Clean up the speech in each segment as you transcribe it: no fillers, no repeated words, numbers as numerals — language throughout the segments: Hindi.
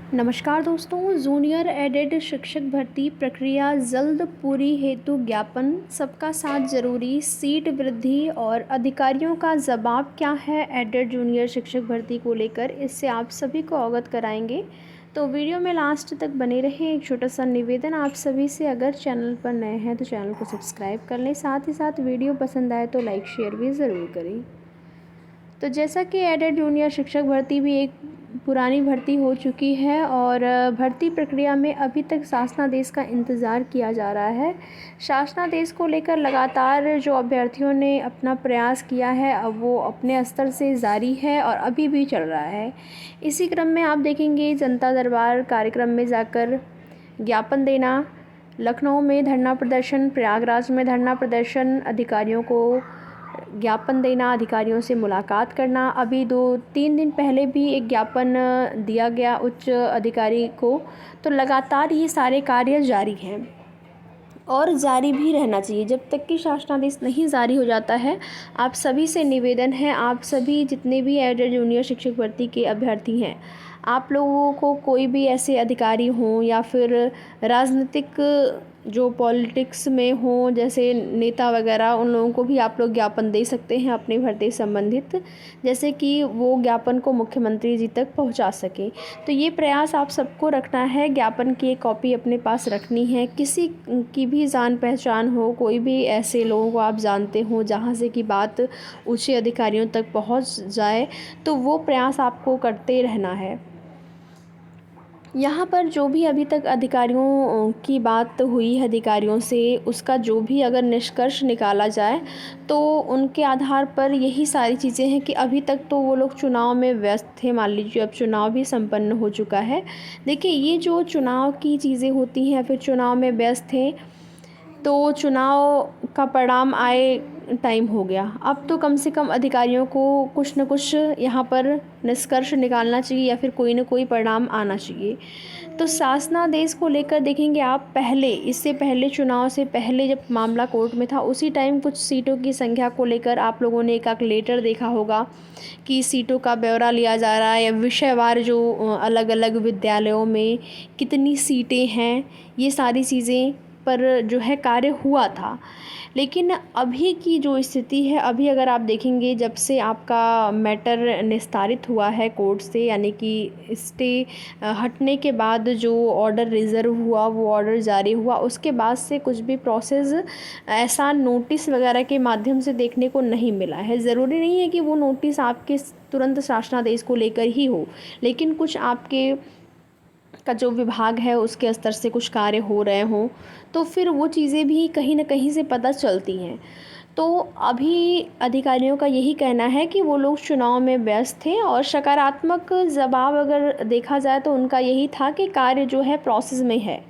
नमस्कार दोस्तों, जूनियर एडेड शिक्षक भर्ती प्रक्रिया जल्द पूरी हेतु ज्ञापन, सबका साथ जरूरी, सीट वृद्धि और अधिकारियों का जवाब क्या है एडेड जूनियर शिक्षक भर्ती को लेकर, इससे आप सभी को अवगत कराएंगे। तो वीडियो में लास्ट तक बने रहें। एक छोटा सा निवेदन आप सभी से, अगर चैनल पर नए हैं तो चैनल को सब्सक्राइब कर लें, साथ ही साथ वीडियो पसंद आए तो लाइक शेयर भी ज़रूर करें। तो जैसा कि एडेड जूनियर शिक्षक भर्ती भी एक पुरानी भर्ती हो चुकी है और भर्ती प्रक्रिया में अभी तक शासनादेश का इंतज़ार किया जा रहा है। शासनादेश को लेकर लगातार जो अभ्यर्थियों ने अपना प्रयास किया है, अब वो अपने स्तर से जारी है और अभी भी चल रहा है। इसी क्रम में आप देखेंगे जनता दरबार कार्यक्रम में जाकर ज्ञापन देना, लखनऊ में धरना प्रदर्शन, प्रयागराज में धरना प्रदर्शन, अधिकारियों को ज्ञापन देना, अधिकारियों से मुलाकात करना। अभी 2-3 दिन पहले भी एक ज्ञापन दिया गया उच्च अधिकारी को। तो लगातार ये सारे कार्य जारी हैं और जारी भी रहना चाहिए जब तक कि शासनादेश नहीं जारी हो जाता है। आप सभी से निवेदन है, आप सभी जितने भी एडेड जूनियर शिक्षक भर्ती के अभ्यर्थी हैं, आप लोगों को कोई भी ऐसे अधिकारी हों या फिर राजनीतिक जो पॉलिटिक्स में हों, जैसे नेता वगैरह, उन लोगों को भी आप लोग ज्ञापन दे सकते हैं अपनी भर्ती संबंधित, जैसे कि वो ज्ञापन को मुख्यमंत्री जी तक पहुंचा सके। तो ये प्रयास आप सबको रखना है, ज्ञापन की एक कॉपी अपने पास रखनी है। किसी की भी जान पहचान हो, कोई भी ऐसे लोगों को आप जानते हो जहाँ से कि बात उच्च अधिकारियों तक पहुंच जाए, तो वो प्रयास आपको करते रहना है। यहाँ पर जो भी अभी तक अधिकारियों की बात हुई है, अधिकारियों से, उसका जो भी अगर निष्कर्ष निकाला जाए तो उनके आधार पर यही सारी चीज़ें हैं कि अभी तक तो वो लोग चुनाव में व्यस्त थे। मान लीजिए अब चुनाव भी संपन्न हो चुका है। देखिए, ये जो चुनाव की चीज़ें होती हैं, फिर चुनाव में व्यस्त थे तो चुनाव का परिणाम आए टाइम हो गया। अब तो कम से कम अधिकारियों को कुछ न कुछ यहाँ पर निष्कर्ष निकालना चाहिए या फिर कोई न कोई परिणाम आना चाहिए। तो शासनादेश को लेकर देखेंगे आप, पहले, इससे पहले, चुनाव से पहले जब मामला कोर्ट में था, उसी टाइम कुछ सीटों की संख्या को लेकर आप लोगों ने एक लेटर देखा होगा कि सीटों का ब्यौरा लिया जा रहा है या विषयवार जो अलग अलग विद्यालयों में कितनी सीटें हैं, ये सारी चीज़ें पर जो है कार्य हुआ था। लेकिन अभी की जो स्थिति है, अभी अगर आप देखेंगे, जब से आपका मैटर निस्तारित हुआ है कोर्ट से, यानी कि स्टे हटने के बाद जो ऑर्डर रिज़र्व हुआ, वो ऑर्डर जारी हुआ, उसके बाद से कुछ भी प्रोसेस ऐसा नोटिस वगैरह के माध्यम से देखने को नहीं मिला है। ज़रूरी नहीं है कि वो नोटिस आपके तुरंत शासनादेश को लेकर ही हो, लेकिन कुछ आपके का जो विभाग है उसके स्तर से कुछ कार्य हो रहे हों, तो फिर वो चीज़ें भी कहीं न कहीं से पता चलती हैं। तो अभी अधिकारियों का यही कहना है कि वो लोग चुनाव में व्यस्त थे और सकारात्मक जवाब अगर देखा जाए तो उनका यही था कि कार्य जो है प्रोसेस में है।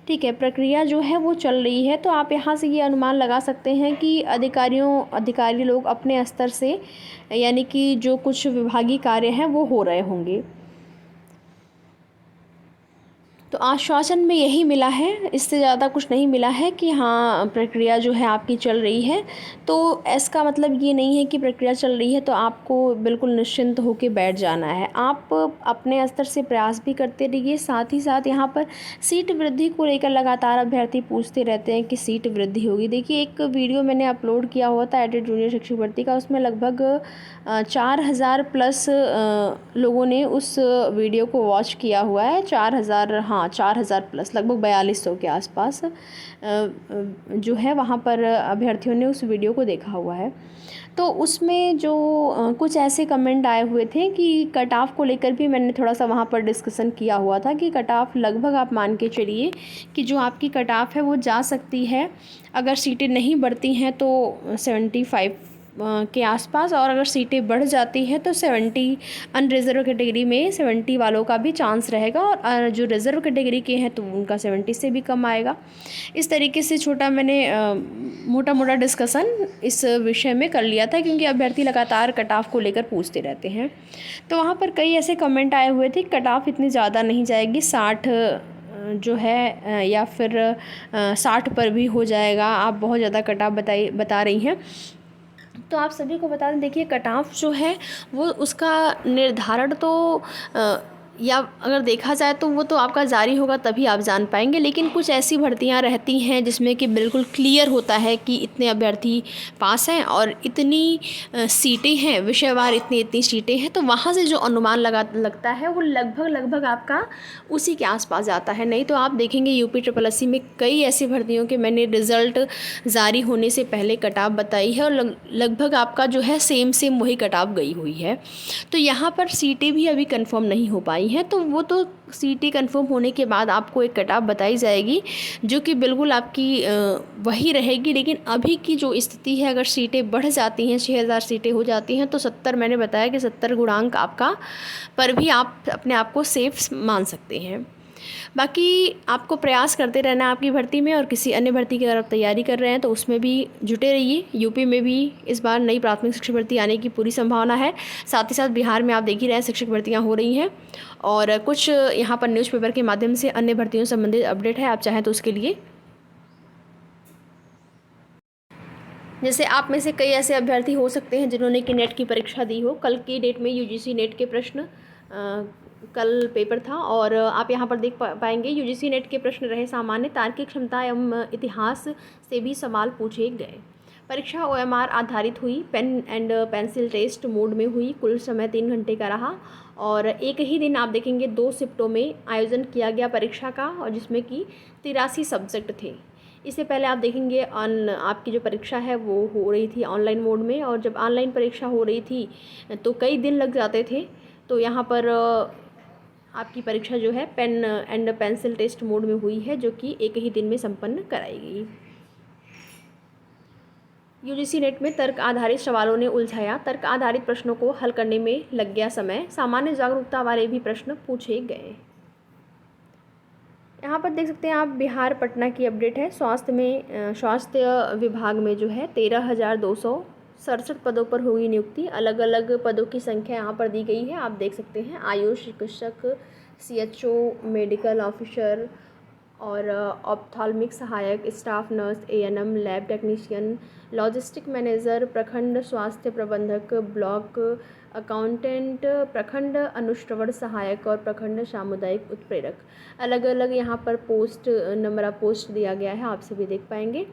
ठीक है, प्रक्रिया जो है वो चल रही है। तो आप यहाँ से ये अनुमान लगा सकते हैं कि अधिकारी लोग अपने स्तर से, यानी कि जो कुछ विभागीय कार्य हैं वो हो रहे होंगे। तो आश्वासन में यही मिला है, इससे ज़्यादा कुछ नहीं मिला है कि हाँ प्रक्रिया जो है आपकी चल रही है। तो इसका मतलब ये नहीं है कि प्रक्रिया चल रही है तो आपको बिल्कुल निश्चिंत होकर बैठ जाना है। आप अपने स्तर से प्रयास भी करते रहिए। साथ ही साथ यहाँ पर सीट वृद्धि को लेकर लगातार अभ्यर्थी पूछते रहते हैं कि सीट वृद्धि होगी। देखिए, एक वीडियो मैंने अपलोड किया हुआ था एडेड जूनियर शिक्षक भर्ती का, उसमें लगभग 4000 प्लस लोगों ने उस वीडियो को वॉच किया हुआ है। 4000, हाँ 4000 प्लस, लगभग 4200 के आसपास जो है वहाँ पर अभ्यर्थियों ने उस वीडियो को देखा हुआ है। तो उसमें जो कुछ ऐसे कमेंट आए हुए थे कि कट ऑफ को लेकर भी मैंने थोड़ा सा वहाँ पर डिस्कशन किया हुआ था कि कट ऑफ लगभग आप मान के चलिए कि जो आपकी कट ऑफ है वो जा सकती है, अगर सीटें नहीं बढ़ती हैं तो 75 के आसपास, और अगर सीटें बढ़ जाती हैं तो 70, अनरिज़र्व कैटेगरी में 70 वालों का भी चांस रहेगा, और जो रिज़र्व कैटेगरी के हैं तो उनका 70 से भी कम आएगा। इस तरीके से छोटा मैंने मोटा मोटा डिस्कशन इस विषय में कर लिया था, क्योंकि अभ्यर्थी लगातार कट ऑफ को लेकर पूछते रहते हैं। तो वहाँ पर कई ऐसे कमेंट आए हुए थे, कट ऑफ इतनी ज़्यादा नहीं जाएगी, 60 जो है या फिर 60 पर भी हो जाएगा, आप बहुत ज़्यादा कट ऑफ बता रही हैं। तो आप सभी को बता दें, देखिए कट ऑफ जो है वो उसका निर्धारण तो या अगर देखा जाए तो वो तो आपका जारी होगा तभी आप जान पाएंगे। लेकिन कुछ ऐसी भर्तियां रहती हैं जिसमें कि बिल्कुल क्लियर होता है कि इतने अभ्यर्थी पास हैं और इतनी सीटें हैं, विषयवार इतनी इतनी सीटें हैं, तो वहाँ से जो अनुमान लगता है वो लगभग लगभग आपका उसी के आसपास जाता है। नहीं तो आप देखेंगे यूपी ट्रिपल एस सी में कई ऐसी भर्तियों के मैंने रिज़ल्ट जारी होने से पहले कटाव बताई है और लगभग आपका जो है सेम वही कटाव गई हुई है। तो यहाँ पर सीटें भी अभी कंफर्म नहीं हो पाई हैं, तो वो तो सीटें कंफर्म होने के बाद आपको एक कटाव बताई जाएगी जो कि बिल्कुल आपकी वही रहेगी। लेकिन अभी की जो स्थिति है, अगर सीटें बढ़ जाती हैं, 6000 सीटें हो जाती हैं, तो 70 मैंने बताया कि 70 गुणांक आपका पर भी आप अपने आप को सेफ मान सकते हैं। बाकी आपको प्रयास करते रहना है आपकी भर्ती में, और किसी अन्य भर्ती की अगर आप तैयारी कर रहे हैं तो उसमें भी जुटे रहिए। यूपी में भी इस बार नई प्राथमिक शिक्षक भर्ती आने की पूरी संभावना है। साथ ही साथ बिहार में आप देख ही रहे हैं शिक्षक भर्तियां हो रही हैं, और कुछ यहाँ पर न्यूज़पेपर के माध्यम से अन्य भर्तियों से संबंधित अपडेट है, आप चाहें तो उसके लिए। जैसे आप में से कई ऐसे अभ्यर्थी हो सकते हैं जिन्होंने कि नेट की परीक्षा दी हो। कल की डेट में यूजीसी नेट के प्रश्न कल पेपर था, और आप यहाँ पर देख पाएंगे यूजीसी नेट के प्रश्न रहे सामान्य, तार्किक क्षमता एवं इतिहास से भी सवाल पूछे गए। परीक्षा ओएमआर आधारित हुई, pen and pencil test mode में हुई। कुल समय 3 घंटे का रहा, और एक ही दिन आप देखेंगे 2 शिफ्टों में आयोजन किया गया परीक्षा का, और जिसमें कि 83 सब्जेक्ट थे। इससे पहले आप देखेंगे आपकी जो परीक्षा है वो हो रही थी ऑनलाइन मोड में, और जब ऑनलाइन परीक्षा हो रही थी तो कई दिन लग जाते थे। तो यहाँ पर आपकी परीक्षा जो है pen and pencil test mode में हुई है, जो कि एक ही दिन में संपन्न कराई गई। यूजीसी नेट में तर्क आधारित सवालों ने उलझाया, तर्क आधारित प्रश्नों को हल करने में लग गया समय। सामान्य जागरूकता वाले भी प्रश्न पूछे गए। यहाँ पर देख सकते हैं आप बिहार पटना की अपडेट है। स्वास्थ्य विभाग में जो है 13,267 पदों पर होगी नियुक्ति। अलग अलग पदों की संख्या यहाँ पर दी गई है, आप देख सकते हैं। आयुष चिकित्सक, सीएचओ, मेडिकल ऑफिसर और ऑप्थाल्मिक सहायक, staff nurse, ANM, lab technician, logistic manager, प्रखंड स्वास्थ्य प्रबंधक, ब्लॉक अकाउंटेंट, प्रखंड अनुश्रवण सहायक और प्रखंड सामुदायिक उत्प्रेरक। अलग अलग यहाँ पर पोस्ट नंबर ऑफ पोस्ट दिया गया है, आप सभी देख पाएंगे।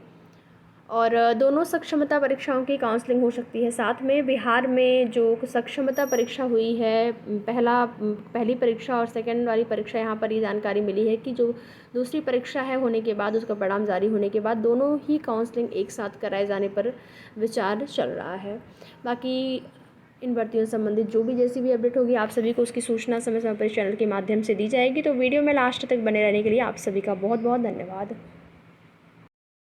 और दोनों सक्षमता परीक्षाओं की काउंसलिंग हो सकती है साथ में। बिहार में जो सक्षमता परीक्षा हुई है, पहली परीक्षा और सेकंड वाली परीक्षा, यहाँ पर ये जानकारी मिली है कि जो दूसरी परीक्षा है होने के बाद, उसका परिणाम जारी होने के बाद दोनों ही काउंसलिंग एक साथ कराए जाने पर विचार चल रहा है। बाकी इन भर्तियों से संबंधित जो भी जैसी भी अपडेट होगी, आप सभी को उसकी सूचना समय समय पर चैनल के माध्यम से दी जाएगी। तो वीडियो में लास्ट तक बने रहने के लिए आप सभी का बहुत बहुत धन्यवाद।